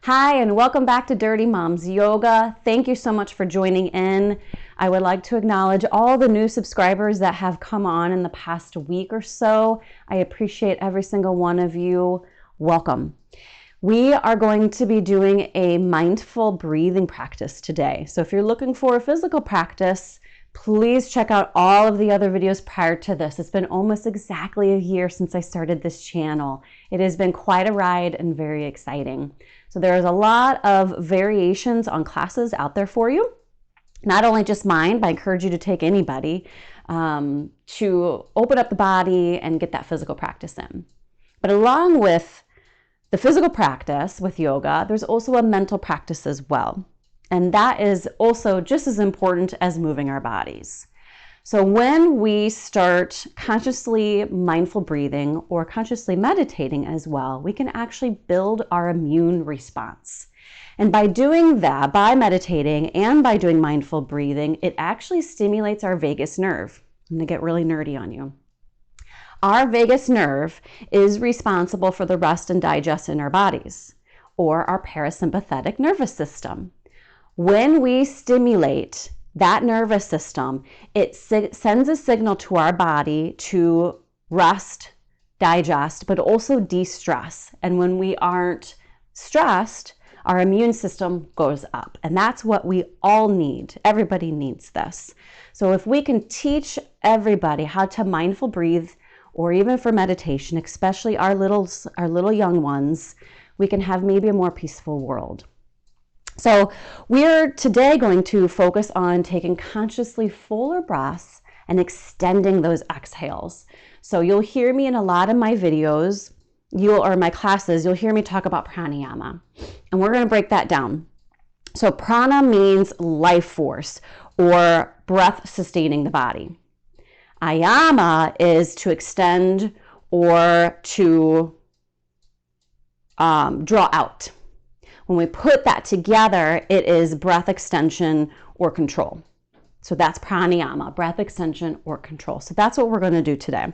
Hi, and welcome back to Dirty Moms Yoga. Thank you so much for joining in. I would like to acknowledge all the new subscribers that have come on in the past week or so. I appreciate every single one of you. Welcome. We are going to be doing a mindful breathing practice today. So if you're looking for a physical practice, please check out all of the other videos prior to this. It's been almost exactly a year since I started this channel. It has been quite a ride and very exciting. So there's a lot of variations on classes out there for you. Not only just mine, but I encourage you to take anybody to open up the body and get that physical practice in. But along with the physical practice with yoga, there's also a mental practice as well. And that is also just as important as moving our bodies. So when we start consciously mindful breathing or consciously meditating as well, we can actually build our immune response. And by doing that, by meditating and by doing mindful breathing, it actually stimulates our vagus nerve. I'm going to get really nerdy on you. Our vagus nerve is responsible for the rest and digest in our bodies, or our parasympathetic nervous system. When we stimulate that nervous system, it sends a signal to our body to rest, digest, but also de-stress. And when we aren't stressed, our immune system goes up. And that's what we all need. Everybody needs this. So if we can teach everybody how to mindful breathe, or even for meditation, especially our little young ones, we can have maybe a more peaceful world. So we're today going to focus on taking consciously fuller breaths and extending those exhales. So you'll hear me in a lot of my videos, or my classes, you'll hear me talk about pranayama. And we're going to break that down. So prana means life force or breath sustaining the body. Ayama is to extend or to draw out. When we put that together, it is breath extension or control. So that's pranayama, breath extension or control. So that's what we're going to do today.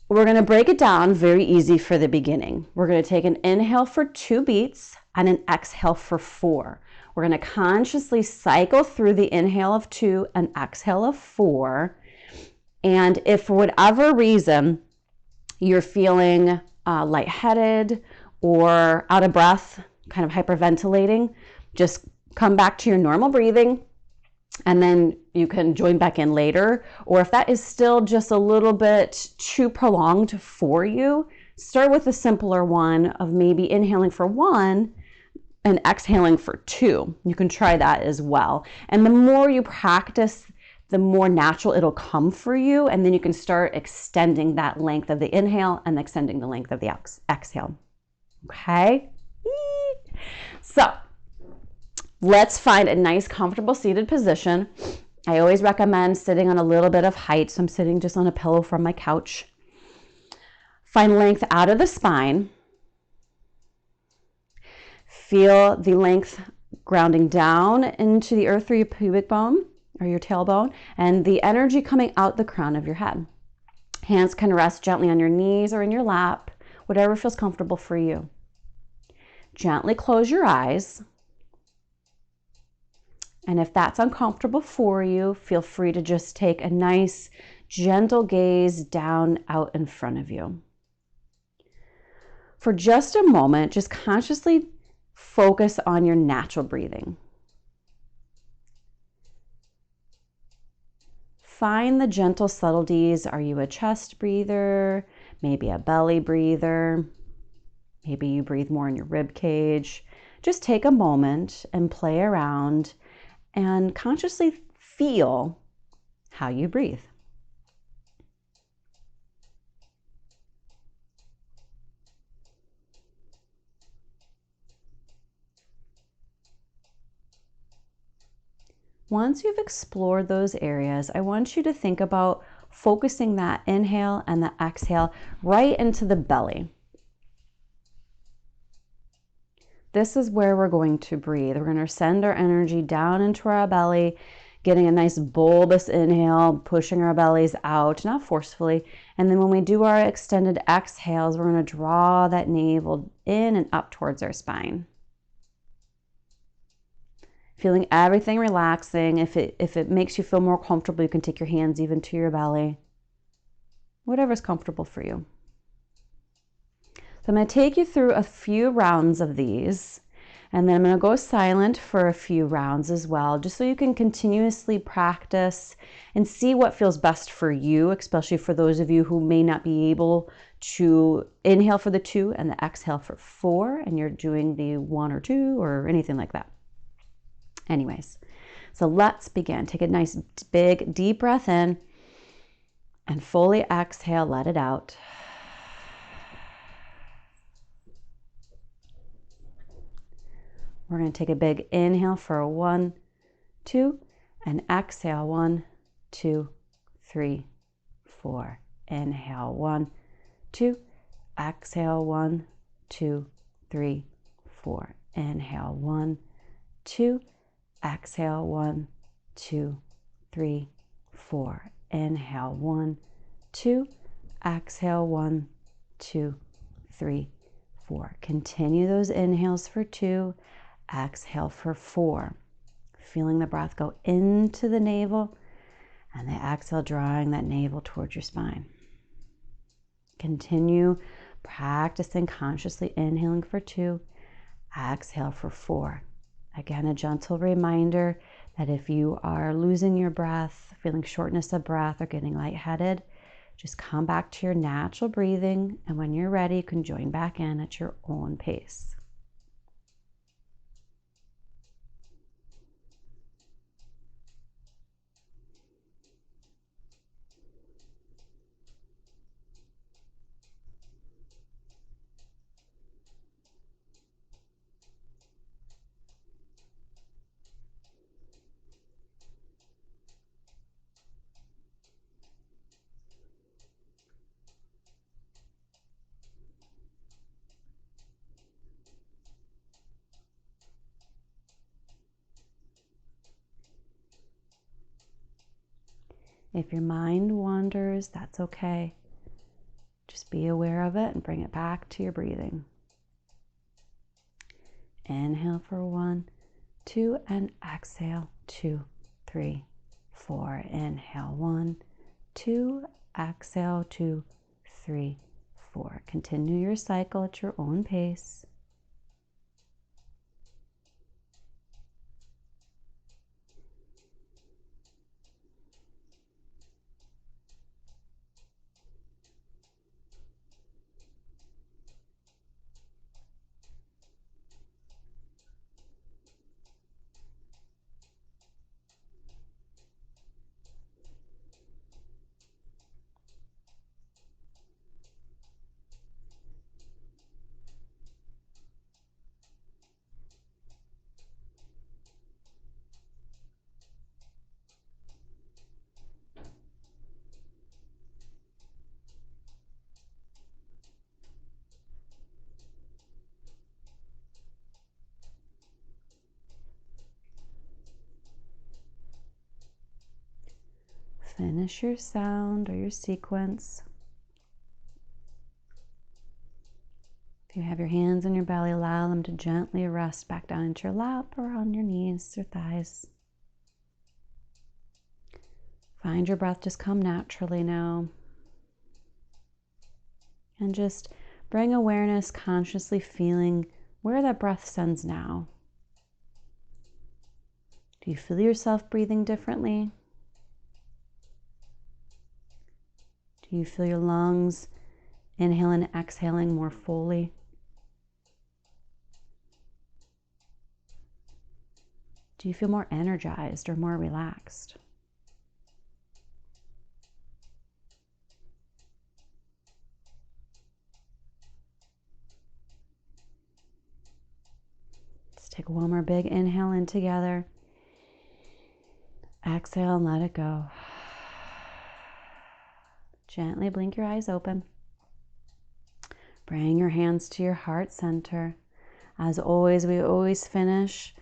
We're going to break it down very easy for the beginning. We're going to take an inhale for 2 beats and an exhale for 4. We're going to consciously cycle through the inhale of 2 and exhale of 4. And if for whatever reason you're feeling lightheaded or out of breath, kind of hyperventilating, just come back to your normal breathing and then you can join back in later. Or if that is still just a little bit too prolonged for you, start with a simpler one of maybe inhaling for 1 and exhaling for 2. You can try that as well. And the more you practice, the more natural it'll come for you. And then you can start extending that length of the inhale and extending the length of the exhale. Okay, so let's find a nice, comfortable seated position. I always recommend sitting on a little bit of height, so I'm sitting just on a pillow from my couch. Find length out of the spine. Feel the length grounding down into the earth through your pubic bone or your tailbone, and the energy coming out the crown of your head. Hands can rest gently on your knees or in your lap, whatever feels comfortable for you. Gently close your eyes. And if that's uncomfortable for you, feel free to just take a nice, gentle gaze down out in front of you. For just a moment, just consciously focus on your natural breathing. Find the gentle subtleties. Are you a chest breather? Maybe a belly breather? Maybe you breathe more in your rib cage. Just take a moment and play around and consciously feel how you breathe. Once you've explored those areas, I want you to think about focusing that inhale and the exhale right into the belly. This is where we're going to breathe. We're going to send our energy down into our belly, getting a nice bulbous inhale, pushing our bellies out, not forcefully. And then when we do our extended exhales, we're going to draw that navel in and up towards our spine. Feeling everything relaxing. If it makes you feel more comfortable, you can take your hands even to your belly. Whatever's comfortable for you. So I'm going to take you through a few rounds of these, and then I'm going to go silent for a few rounds as well, just so you can continuously practice and see what feels best for you, especially for those of you who may not be able to inhale for the 2 and the exhale for 4, and you're doing the 1 or 2 or anything like that. Anyways, so let's begin. Take a nice big deep breath in and fully exhale, let it out. We're going to take a big inhale for 1, 2, and exhale 1, 2, 3, 4. Inhale 1, 2, exhale 1, 2, 3, 4. Inhale 1, 2, exhale 1, 2, 3, 4. Inhale 1, 2, exhale 1, 2, 3, 4. Continue those inhales for 2. Exhale for 4. Feeling the breath go into the navel and the exhale drawing that navel towards your spine. Continue practicing consciously inhaling for 2. Exhale for 4. Again, a gentle reminder that if you are losing your breath, feeling shortness of breath, or getting lightheaded, just come back to your natural breathing, and when you're ready, you can join back in at your own pace. If your mind wanders, that's okay. Just be aware of it and bring it back to your breathing. Inhale for 1, 2, and exhale 2, 3, 4. Inhale 1, 2, exhale 2, 3, 4. Continue your cycle at your own pace. Finish your sound or your sequence. If you have your hands on your belly, allow them to gently rest back down into your lap or on your knees or thighs. Find your breath just come naturally now. And just bring awareness, consciously feeling where that breath sends now. Do you feel yourself breathing differently? Do you feel your lungs inhaling and exhaling more fully? Do you feel more energized or more relaxed? Let's take one more big inhale in together. Exhale and let it go. Gently blink your eyes open. Bring your hands to your heart center. As always, we always finish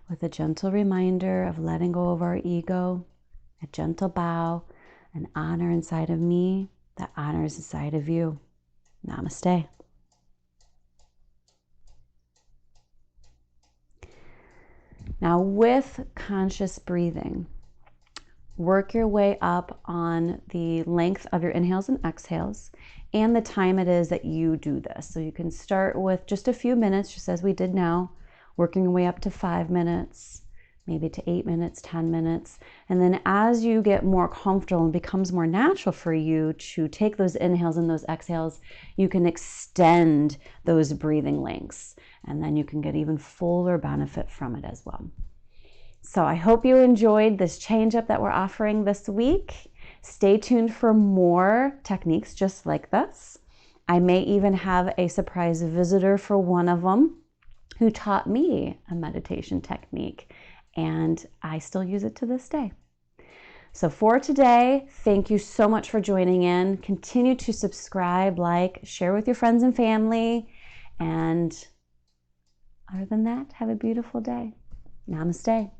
with a gentle reminder of letting go of our ego, a gentle bow, an honor inside of me that honors inside of you. Namaste. Now, with conscious breathing, work your way up on the length of your inhales and exhales and the time it is that you do this. So you can start with just a few minutes, just as we did now, working your way up to 5 minutes, maybe to 8 minutes, 10 minutes. And then as you get more comfortable and becomes more natural for you to take those inhales and those exhales, you can extend those breathing lengths. And then you can get even fuller benefit from it as well. So I hope you enjoyed this change up that we're offering this week. Stay tuned for more techniques just like this. I may even have a surprise visitor for one of them who taught me a meditation technique, and I still use it to this day. So for today, thank you so much for joining in. Continue to subscribe, like, share with your friends and family, and other than that, have a beautiful day. Namaste.